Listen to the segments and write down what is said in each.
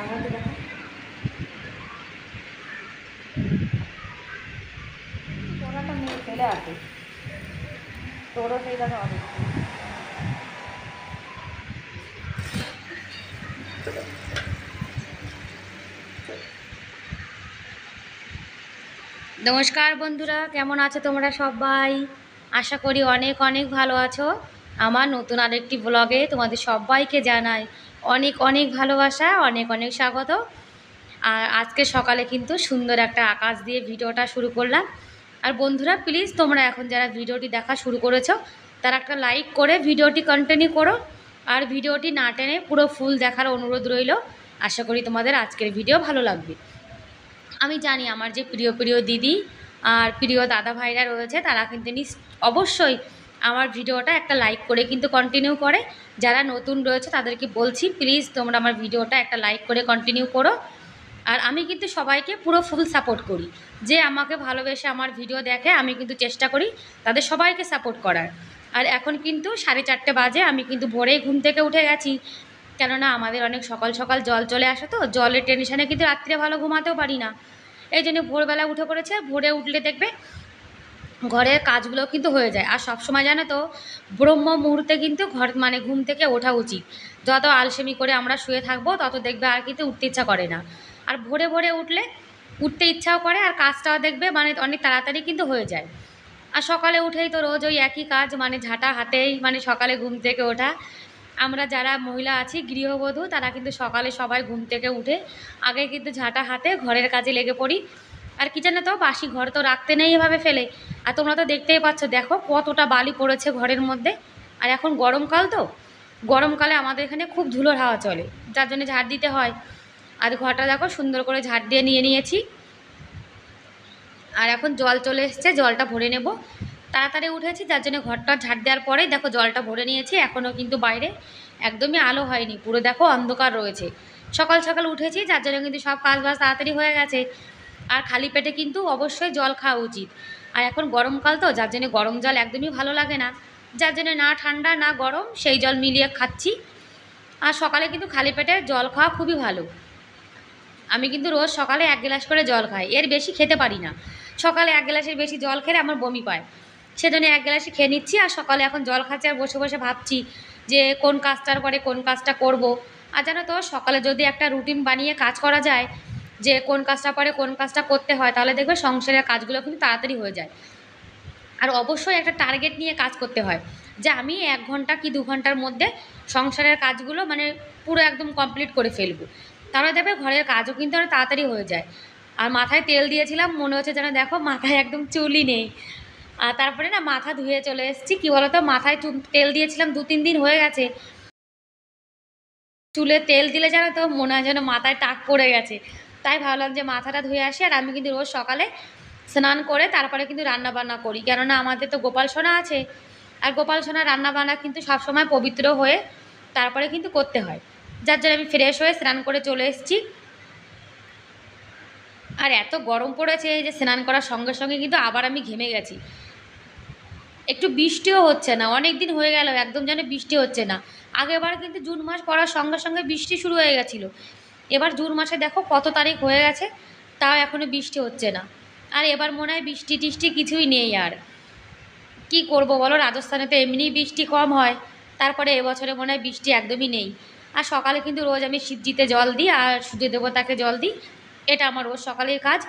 লাগাতে দেখো তোরাটা নিয়ে ফেলে আসে তোরও সেই দেখো অনেক নমস্কার বন্ধুরা, কেমন আছো তোমরা সবাই? আশা করি অনেক অনেক ভালো আছো। আমার নতুন আরেকটি ব্লগে তোমাদের সবাইকে জানাই অনেক অনেক ভালোবাসা, অনেক অনেক স্বাগত। আর আজকে সকালে কিন্তু সুন্দর একটা আকাশ দিয়ে ভিডিওটা শুরু করলাম। আর বন্ধুরা প্লিজ তোমরা এখন যারা ভিডিওটি দেখা শুরু করেছো তারা একটা লাইক করে ভিডিওটি কন্টিনিউ করো। আর ভিডিওটি না টেনে পুরো ফুল দেখার অনুরোধ রইল। আশা করি তোমাদের আজকের ভিডিও ভালো লাগবে। আমি জানি আমার যে প্রিয় প্রিয় দিদি আর প্রিয় দাদা ভাইরা রয়েছে তারা কিন্তু অবশ্যই আমার ভিডিওটা একটা লাইক করে কিন্তু কন্টিনিউ করে। যারা নতুন রয়েছে তাদেরকে বলছি প্লিজ তোমরা আমার ভিডিওটা একটা লাইক করে কন্টিনিউ করো। আর আমি কিন্তু সবাইকে পুরো ফুল সাপোর্ট করি। যে আমাকে ভালোবেসে আমার ভিডিও দেখে আমি কিন্তু চেষ্টা করি তাদের সবাইকে সাপোর্ট করার। আর এখন কিন্তু 4:30 বাজে, আমি কিন্তু ভোরেই ঘুম থেকে উঠে গেছি। কেননা আমাদের অনেক সকাল সকাল জল চলে আসে, তো জলের টেনশনে কিন্তু রাত্রে ভালো ঘুমাতেও পারি না। এই জন্য ভোরবেলা উঠে পড়েছে। ভোরে উঠলে দেখবে ঘরের কাজগুলো কিন্তু হয়ে যায়। আর সবসময় জানো তো ব্রহ্ম মুহূর্তে কিন্তু ঘুম থেকে ওঠা উচিত। যত আলসেমি করে আমরা শুয়ে থাকবো তত দেখবে আর কিন্তু উঠতে ইচ্ছা করে না। আর ভোরে ভোরে উঠলে উঠতে ইচ্ছাও করে, আর কাজটাও দেখবে অনেক তাড়াতাড়ি কিন্তু হয়ে যায়। আর সকালে উঠেই তো রোজ ওই একই কাজ, ঝাঁটা হাতেই সকালে ঘুম থেকে ওঠা। আমরা যারা মহিলা আছি গৃহবধূ তারা কিন্তু সকালে সবাই ঘুম থেকে উঠে আগে কিন্তু ঝাঁটা হাতে ঘরের কাজে লেগে পড়ি। আর কি জানো তো, বাসি ঘর তো রাখতে নেই এভাবে ফেলে। আর তোমরা তো দেখতেই পাচ্ছ, দেখো কতটা বালি পড়েছে ঘরের মধ্যে। আর এখন গরমকাল, তো গরমকালে আমাদের এখানে খুব ধুলোর হাওয়া চলে, যার জন্য ঝাড় দিতে হয়। আর ঘরটা দেখো সুন্দর করে ঝাড় দিয়ে নিয়েছি। আর এখন জল চলে এসছে, জলটা ভরে নেব। তাড়াতাড়ি উঠেছি যার জন্য ঘরটা ঝাড় দেওয়ার পরেই দেখো জলটা ভরে নিয়েছি। এখনও কিন্তু বাইরে একদমই আলো হয়নি, পুরো দেখো অন্ধকার রয়েছে। সকাল সকাল উঠেছি যার জন্য কিন্তু সব কাজ বাজ তাড়াতাড়ি হয়ে গেছে। আর খালি পেটে কিন্তু অবশ্যই জল খাওয়া উচিত। আর এখন গরমকাল, তো যার জন্য গরম জল একদমই ভালো লাগে না, যার জন্য না ঠান্ডা না গরম সেই জল মিলিয়ে খাচ্ছি। আর সকালে কিন্তু খালি পেটে জল খাওয়া খুবই ভালো। আমি কিন্তু রোজ সকালে 1 গ্লাস করে জল খাই, এর বেশি খেতে পারি না। সকালে 1 গ্লাসের বেশি জল খেলে আমার বমি পায়, সেজন্য 1 গ্লাসই খেয়ে নিচ্ছি। আর সকালে এখন জল খাচ্ছি আর বসে বসে ভাবছি যে কোন কাজটার পরে কোন কাজটা করব। আর জানো তো সকালে যদি একটা রুটিন বানিয়ে কাজ করা যায় যে কোন কাজটা পরে কোন কাজটা করতে হয়, তাহলে দেখবে সংসারের কাজগুলো কিন্তু তাড়াতাড়ি হয়ে যায়। আর অবশ্যই একটা টার্গেট নিয়ে কাজ করতে হয় যে আমি 1 ঘন্টা কি 2 ঘন্টার মধ্যে সংসারের কাজগুলো পুরো একদম কমপ্লিট করে ফেলবো। তাহলে দেখবে ঘরের কাজও কিন্তু অনেক তাড়াতাড়ি হয়ে যায়। আর মাথায় তেল দিয়েছিলাম, মনে হচ্ছে যেন দেখো মাথায় একদম চুলই নেই। আর তারপরে না মাথা ধুয়ে চলে এসেছি। কী বলো তো, মাথায় তেল দিয়েছিলাম 2-3 দিন হয়ে গেছে। চুলে তেল দিলে জানো তো মনে হয় যেন মাথায় টাক পড়ে গেছে। তাই ভাবলাম যে মাথাটা ধুয়ে আসি। আর আমি কিন্তু রোজ সকালে স্নান করে তারপরে কিন্তু রান্নাবান্না করি, কেননা আমাদের তো গোপাল সোনা আছে। আর গোপাল সোনার রান্নাবান্না কিন্তু সবসময় পবিত্র হয়ে তারপরে কিন্তু করতে হয়, যার জন্য আমি ফ্রেশ হয়ে স্নান করে চলে এসেছি। আর এত গরম পড়েছে যে স্নান করার সঙ্গে সঙ্গে কিন্তু আবার আমি ঘেমে গেছি। একটু বৃষ্টিও হচ্ছে না, অনেক দিন হয়ে গেল একদম যেন বৃষ্টি হচ্ছে না। আগেরবার কিন্তু জুন মাস পড়ার সঙ্গে সঙ্গে বৃষ্টি শুরু হয়ে গেছিলো। এবার জুন মাসে দেখো কত তারিখ হয়ে গেছে, তাও এখনও বৃষ্টি হচ্ছে না। আর এবার মনে হয় বৃষ্টি টিষ্টি কিছুই নেই। আর কি করব বলো, রাজস্থানে তো এমনিই বৃষ্টি কম হয়, তারপরে এবছরে মনে হয় বৃষ্টি একদমই নেই। আর সকালে কিন্তু রোজ আমি শিবজিতে জল দিই আর সূর্য দেবতাকে জল দিই, এটা আমার রোজ সকালের কাজ।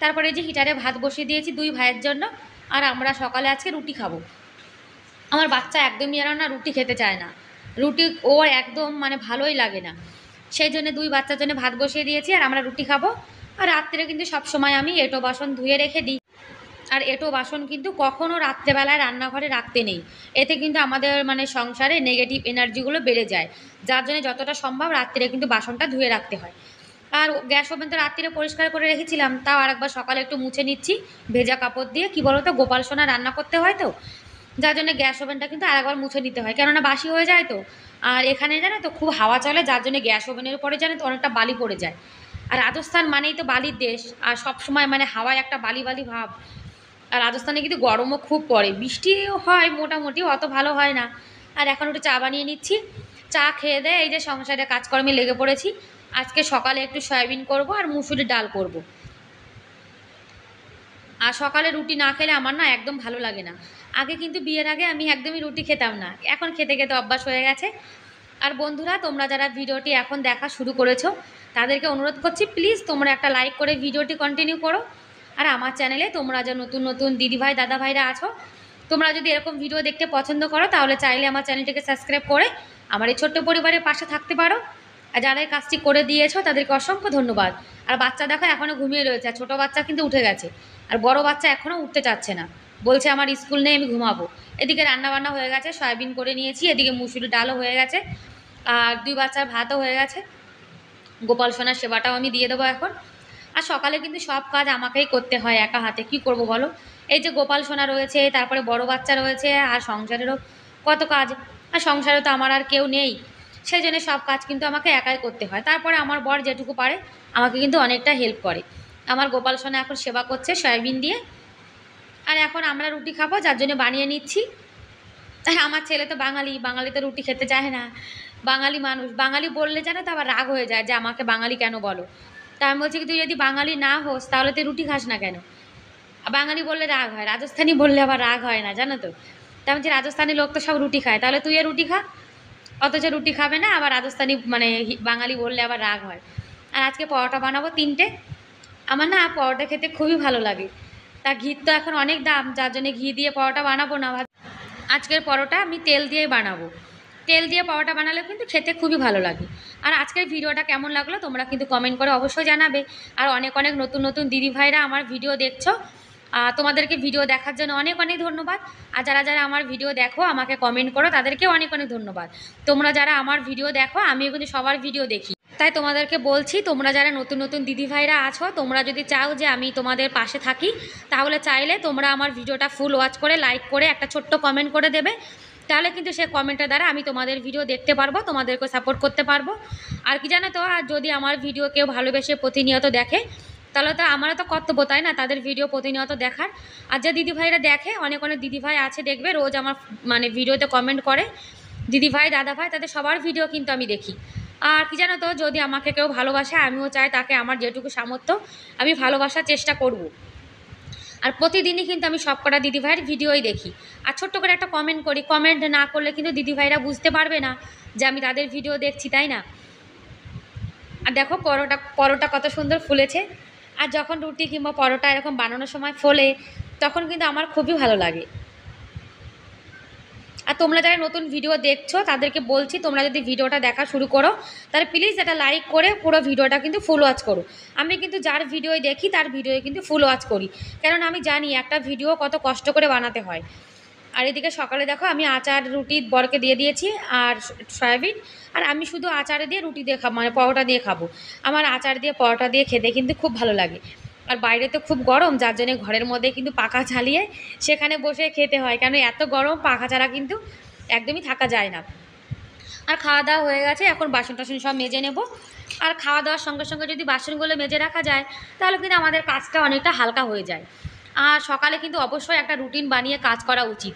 তারপরে যে হিটারে ভাত বসিয়ে দিয়েছি 2 ভাইয়ের জন্য। আর আমরা সকালে আজকে রুটি খাবো। আমার বাচ্চা একদমই যেন না রুটি খেতে চায় না, রুটি ওর একদম ভালোই লাগে না। সেই জন্য 2 বাচ্চার জন্য ভাত বসিয়ে দিয়েছি আর আমরা রুটি খাবো। আর রাত্রে কিন্তু সবসময় আমি এঁটো বাসন ধুয়ে রেখে দিই। আর এঁটো বাসন কিন্তু কখনও রাত্রেবেলায় রান্নাঘরে রাখতে নেই, এতে কিন্তু আমাদের সংসারে নেগেটিভ এনার্জিগুলো বেড়ে যায়। যার জন্য যতটা সম্ভব রাত্রে কিন্তু বাসনটা ধুয়ে রাখতে হয়। আর গ্যাস ওভেন তো রাত্রিরে পরিষ্কার করে রেখেছিলাম, তাও আরেকবার সকালে একটু মুছে নিচ্ছি ভেজা কাপড় দিয়ে। কী বলো তো, গোপাল সোনা রান্না করতে হয় তো, যার জন্য গ্যাস ওভেনটা কিন্তু আরেকবার মুছে নিতে হয়, কেননা বাসি হয়ে যায় তো। আর এখানে জানো তো খুব হাওয়া চলে, যার জন্য গ্যাস ওভেনের উপরে জানো তো অনেকটা বালি পড়ে যায়। আর রাজস্থান মানেই তো বালির দেশ, আর সবসময় হাওয়ায় একটা বালি বালি ভাব। আর রাজস্থানে কিন্তু গরমও খুব পড়ে, বৃষ্টিও হয় মোটামুটি, অত ভালো হয় না। আর এখন একটু চা বানিয়ে নিচ্ছি। চা খেয়ে দেয় এই যে সংসারে কাজকর্মে লেগে পড়েছি। আজকে সকালে একটু সয়াবিন করব আর মুসুরির ডাল করব। আর সকালে রুটি না খেলে আমার না একদম ভালো লাগে না। আগে কিন্তু বিয়ের আগে আমি একদমই রুটি খেতাম না, এখন খেতে খেতে অভ্যাস হয়ে গেছে। আর বন্ধুরা, তোমরা যারা ভিডিওটি এখন দেখা শুরু করেছো তাদেরকে অনুরোধ করছি, প্লিজ তোমরা একটা লাইক করে ভিডিওটি কন্টিনিউ করো। আর আমার চ্যানেলে তোমরা যা নতুন নতুন দিদিভাই দাদাভাইরা আছো, তোমরা যদি এরকম ভিডিও দেখতে পছন্দ করো তাহলে চাইলে আমার চ্যানেলটিকে সাবস্ক্রাইব করে আমার এই ছোট্ট পরিবারের পাশে থাকতে পারো। আর যারা এই কাজটি করে দিয়েছো তাদেরকে অসংখ্য ধন্যবাদ। আর বাচ্চা দেখো এখনও ঘুমিয়ে রয়েছে, আর ছোটো বাচ্চা কিন্তু উঠে গেছে, আর বড় বাচ্চা এখনও উঠতে চাচ্ছে না, বলছে আমার স্কুল নেই, আমি ঘুমাবো। এদিকে রান্নাবান্না হয়ে গেছে, সয়াবিন করে নিয়েছি, এদিকে মুসুরি ডালও হয়ে গেছে, আর 2 বাচ্চার ভাতও হয়ে গেছে। গোপাল সোনার সেবাটাও আমি দিয়ে দেবো এখন। আর সকালে কিন্তু সব কাজ আমাকেই করতে হয় একা হাতে, কি করব বলো। এই যে গোপাল সোনা রয়েছে, তারপরে বড় বাচ্চা রয়েছে, আর সংসারেরও কত কাজ। আর সংসারে তো আমার আর কেউ নেই, সেই জন্য সব কাজ কিন্তু আমাকে একাই করতে হয়। তারপরে আমার বর যেটুকু পারে আমাকে কিন্তু অনেকটা হেল্প করে। আমার গোপাল সোনা এখন সেবা করছে সয়াবিন দিয়ে। আর এখন আমরা রুটি খাবো, যার জন্য বানিয়ে নিচ্ছি। আমার ছেলে তো বাঙালি, বাঙালি তো রুটি খেতে চায় না। বাঙালি মানুষ, বাঙালি বললে জানো তো আবার রাগ হয়ে যায় যে আমাকে বাঙালি কেন বলো। তা আমি বলছি কি, তুই যদি বাঙালি না হোস তাহলে তুই রুটি খাস না কেন। বাঙালি বললে রাগ হয়, রাজস্থানি বললে আবার রাগ হয় না, জানো তো। তা আমি বলছি রাজস্থানি লোক তো সব রুটি খায়, তাহলে তুই রুটি খা। অথচ রুটি খাবে না, আবার রাজস্থানি মানে বাঙালি বললে আবার রাগ হয়। আর আজকে পরোটা বানাবো 3টে। আমার না পরোটা খেতে খুবই ভালো লাগে। তা ঘির তো এখন অনেক দাম, যার জন্য ঘি দিয়ে পরোটা বানাবো না। আজকের পরোটা আমি তেল দিয়েই বানাবো। তেল দিয়ে পরোটা বানালে কিন্তু খেতে খুবই ভালো লাগে। আর আজকের ভিডিওটা কেমন লাগলো তোমরা কিন্তু কমেন্ট করে অবশ্যই জানাবে। আর অনেক অনেক নতুন নতুন দিদিভাইরা আমার ভিডিও দেখছো, তোমাদেরকে ভিডিও দেখার জন্য অনেক অনেক ধন্যবাদ। আর যারা যারা আমার ভিডিও দেখো আমাকে কমেন্ট করো, তাদেরকেও অনেক অনেক ধন্যবাদ। তোমরা যারা আমার ভিডিও দেখো, আমিও কিন্তু সবার ভিডিও দেখি, তাই তোমাদেরকে বলছি, তোমরা যারা নতুন নতুন দিদিভাইরা আছো, তোমরা যদি চাও যে আমি তোমাদের পাশে থাকি, তাহলে চাইলে তোমরা আমার ভিডিওটা ফুল ওয়াচ করে লাইক করে একটা ছোট্ট কমেন্ট করে দেবে। তাহলে কিন্তু সেই কমেন্টের দ্বারা আমি তোমাদের ভিডিও দেখতে পারবো, তোমাদেরকে সাপোর্ট করতে পারবো। আর কি জানো তো, আর যদি আমার ভিডিও কেউ ভালোবেসে প্রতিনিয়ত দেখে, তাহলে তো আমারও তো কর্তব্য, তাই না, তাদের ভিডিও প্রতিনিয়ত দেখার। আর যে দিদিভাইরা দেখে, অনেক অনেক দিদিভাই আছে দেখবে রোজ আমার মানে ভিডিওতে কমেন্ট করে, দিদিভাই দাদাভাই তাদের সবার ভিডিও কিন্তু আমি দেখি। আর কি জানো তো, যদি আমাকে কেউ ভালোবাসে, আমিও চাই তাকে আমার যেটুকু সামর্থ্য আমি ভালোবাসার চেষ্টা করব। আর প্রতিদিনই কিন্তু আমি সবকটা দিদিভাইয়ের ভিডিওই দেখি, আর ছোট্ট করে একটা কমেন্ট করি। কমেন্ট না করলে কিন্তু দিদিভাইরা বুঝতে পারবে না যে আমি তাদের ভিডিও দেখছি, তাই না। আর দেখো পরোটা কত সুন্দর ফুলেছে। আর যখন রুটি কিংবা পরোটা এরকম বানানোর সময় ফোলে, তখন কিন্তু আমার খুবই ভালো লাগে। আর তোমরা যারা নতুন ভিডিও দেখছো তাদেরকে বলছি, তোমরা যদি ভিডিওটা দেখা শুরু করো তাহলে প্লিজ একটা লাইক করে পুরো ভিডিওটা কিন্তু ফুল ওয়াচ করো। আমি কিন্তু যার ভিডিওই দেখি তার ভিডিওই কিন্তু ফুল ওয়াচ করি, কারণ আমি জানি একটা ভিডিও কত কষ্ট করে বানাতে হয়। আর এদিকে সকালে দেখো আমি আচার রুটি বরকে দিয়ে দিয়েছি আর সয়াবিন। আর আমি শুধু আচারে দিয়ে রুটি দিয়ে খাবো, মানে পরোটা দিয়ে খাবো। আমার আচার দিয়ে পরোটা দিয়ে খেতে কিন্তু খুব ভালো লাগে। আর বাইরে তো খুব গরম, যার জন্য ঘরের মধ্যে কিন্তু পাখা চালিয়ে সেখানে বসে খেতে হয়, কেন এত গরম পাখা ছাড়া কিন্তু একদমই থাকা যায় না। আর খাওয়া দাওয়া হয়ে গেছে, এখন বাসন টাসন সব মেজে নেব। আর খাওয়া দাওয়ার সঙ্গে সঙ্গে যদি বাসনগুলো মেজে রাখা যায় তাহলে কিন্তু আমাদের কাজটা অনেকটা হালকা হয়ে যায়। আর সকালে কিন্তু অবশ্যই একটা রুটিন বানিয়ে কাজ করা উচিত।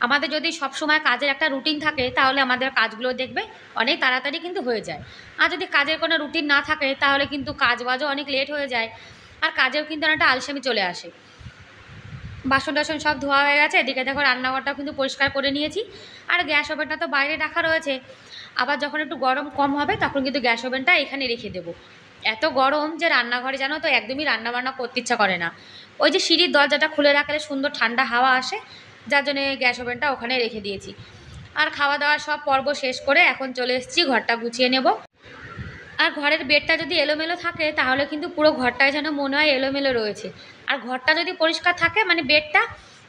আমাদের যদি সবসময় কাজের একটা রুটিন থাকে তাহলে আমাদের কাজগুলো দেখবে অনেক তাড়াতাড়ি কিন্তু হয়ে যায়। আর যদি কাজের কোনো রুটিন না থাকে তাহলে কিন্তু কাজবাজও অনেক লেট হয়ে যায়, আর কাজেও কিন্তু অনেকটা আলসেমি চলে আসে। বাসন টাসন সব ধোয়া হয়ে গেছে, এদিকে দেখো রান্নাঘরটাও কিন্তু পরিষ্কার করে নিয়েছি। আর গ্যাস ওভেনটা তো বাইরে রাখা রয়েছে, আবার যখন একটু গরম কম হবে তখন কিন্তু গ্যাস ওভেনটা এখানে রেখে দেবো। এত গরম যে রান্নাঘরে জানো তো একদমই রান্নাবান্না করতে ইচ্ছা করে না। ওই যে সিঁড়ির দরজাটা খুলে রাখলে সুন্দর ঠান্ডা হাওয়া আসে, যার জন্য গ্যাস ওভেনটা ওখানে রেখে দিয়েছি। আর খাওয়া দাওয়ার সব পর্ব শেষ করে এখন চলে এসেছি ঘরটা গুছিয়ে নেব। আর ঘরের বেডটা যদি এলোমেলো থাকে তাহলে কিন্তু পুরো ঘরটায় যেন মনে হয় এলোমেলো রয়েছে। আর ঘরটা যদি পরিষ্কার থাকে মানে বেডটা,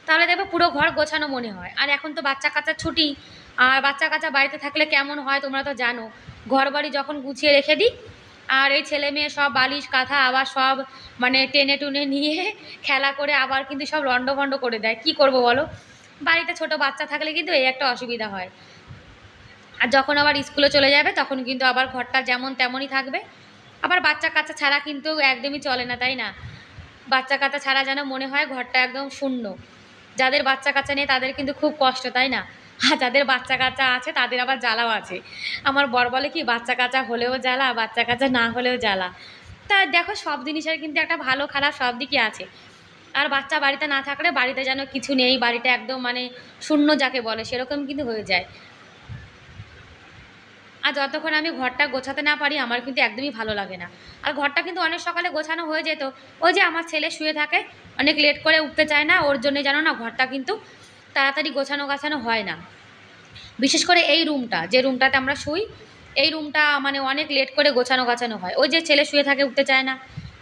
তাহলে দেখবে পুরো ঘর গোছানো মনে হয়। আর এখন তো বাচ্চা কাচ্চা ছুটি, আর বাচ্চা কাচ্চা বাড়িতে থাকলে কেমন হয় তোমরা তো জানো। ঘর বাড়ি যখন গুছিয়ে রেখে দিই, আর এই ছেলে মেয়ে সব বালিশ কাঁথা আবার সব মানে টেনে টুনে নিয়ে খেলা করে আবার কিন্তু সব লন্ডভন্ড করে দেয়, কি করব বলো। বাড়িতে ছোট বাচ্চা থাকলে কিন্তু এই একটা অসুবিধা হয়। আর যখন আবার স্কুলে চলে যাবে তখন কিন্তু আবার ঘরটা যেমন তেমনই থাকবে। আবার বাচ্চা কাচ্চা ছাড়া কিন্তু একদমই চলে না, তাই না। বাচ্চা কাচ্চা ছাড়া যেন মনে হয় ঘরটা একদম শূন্য। যাদের বাচ্চা কাচ্চা নেই তাদের কিন্তু খুব কষ্ট, তাই না। আর যাদের বাচ্চা কাচ্চা আছে তাদের আবার জ্বালাও আছে। আমার বর বলে কি, বাচ্চা কাচ্চা হলেও জ্বালা, বাচ্চা কাচ্চা না হলেও জ্বালা। তা দেখো, সব জিনিসের কিন্তু একটা ভালো খারাপ সব দিকই আছে। আর বাচ্চা বাড়িতে না থাকলে বাড়িতে যেন কিছু নেই, বাড়িটা একদম মানে শূন্য যাকে বলে সেরকম কিন্তু হয়ে যায়। আর যতক্ষণ আমি ঘরটা গোছাতে না পারি আমার কিন্তু একদমই ভালো লাগে না। আর ঘরটা কিন্তু অনেক সকালে গোছানো হয়ে যেত। ওই যে আমার ছেলে শুয়ে থাকে, অনেক লেট করে উঠতে চায় না, ওর জন্য জানো না ঘরটা কিন্তু তাড়াতাড়ি গোছানো গাছানো হয় না। বিশেষ করে এই রুমটা, যে রুমটাতে আমরা শুই, এই রুমটা মানে অনেক লেট করে গোছানো গাছানো হয়। ওই যে ছেলে শুয়ে থাকে, উঠতে চায় না।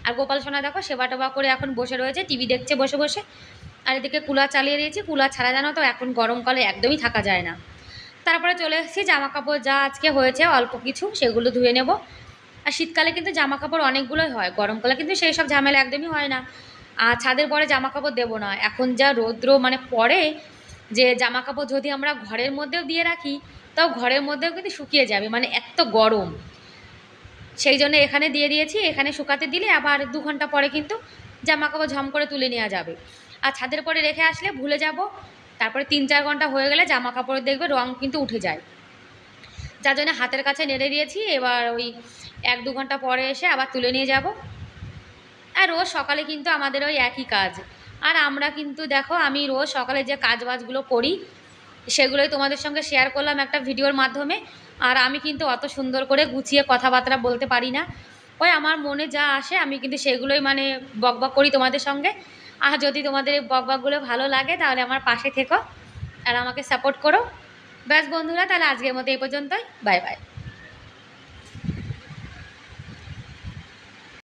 আর গোপাল সোনা দেখো সেবা টেবা করে এখন বসে রয়েছে, টিভি দেখছে বসে বসে। আর এদিকে কুলার চালিয়ে দিয়েছি, কুলার ছাড়া জানো তো এখন গরমকালে একদমই থাকা যায় না। তারপরে চলে এসেছি, জামা কাপড় যা আজকে হয়েছে অল্প কিছু সেগুলো ধুয়ে নেব। আর শীতকালে কিন্তু জামা কাপড় অনেকগুলোই হয়, গরমকালে কিন্তু সেই সব ঝামেলা একদমই হয় না। আর ছাদের পরে জামা কাপড় দেবো না, এখন যা রৌদ্র মানে পড়ে, যে জামা কাপড় যদি আমরা ঘরের মধ্যেও দিয়ে রাখি তাও ঘরের মধ্যেও কিন্তু শুকিয়ে যাবে, মানে এত গরম। সেই জন্য এখানে দিয়ে দিয়েছি, এখানে শুকাতে দিলে আবার 2 ঘন্টা পরে কিন্তু জামা কাপড় ঝম করে তুলে নেওয়া যাবে। আর ছাদের পরে রেখে আসলে ভুলে যাব, তারপরে 3-4 ঘন্টা হয়ে গেলে জামা কাপড়ের দেখবে রং কিন্তু উঠে যায়। যার জন্য হাতের কাছে নেড়ে দিয়েছি, এবার ওই 1-2 ঘন্টা পরে এসে আবার তুলে নিয়ে যাব। আর রোজ সকালে কিন্তু আমাদের ওই একই কাজ। আর আমরা কিন্তু দেখো, আমি রোজ সকালে যে কাজ বাজগুলো করি সেগুলোই তোমাদের সঙ্গে শেয়ার করলাম একটা ভিডিওর মাধ্যমে। আর আমি কিন্তু অত সুন্দর করে গুছিয়ে কথাবার্তা বলতে পারি না, ওই আমার মনে যা আসে আমি কিন্তু সেগুলোই মানে বকবক করি তোমাদের সঙ্গে। আর যদি তোমাদের এই বকবকগুলো ভালো লাগে তাহলে আমার পাশে থেকো আর আমাকে সাপোর্ট করো। ব্যাস বন্ধুরা, তাহলে আজকের মতো এই পর্যন্তই, বাই বাই।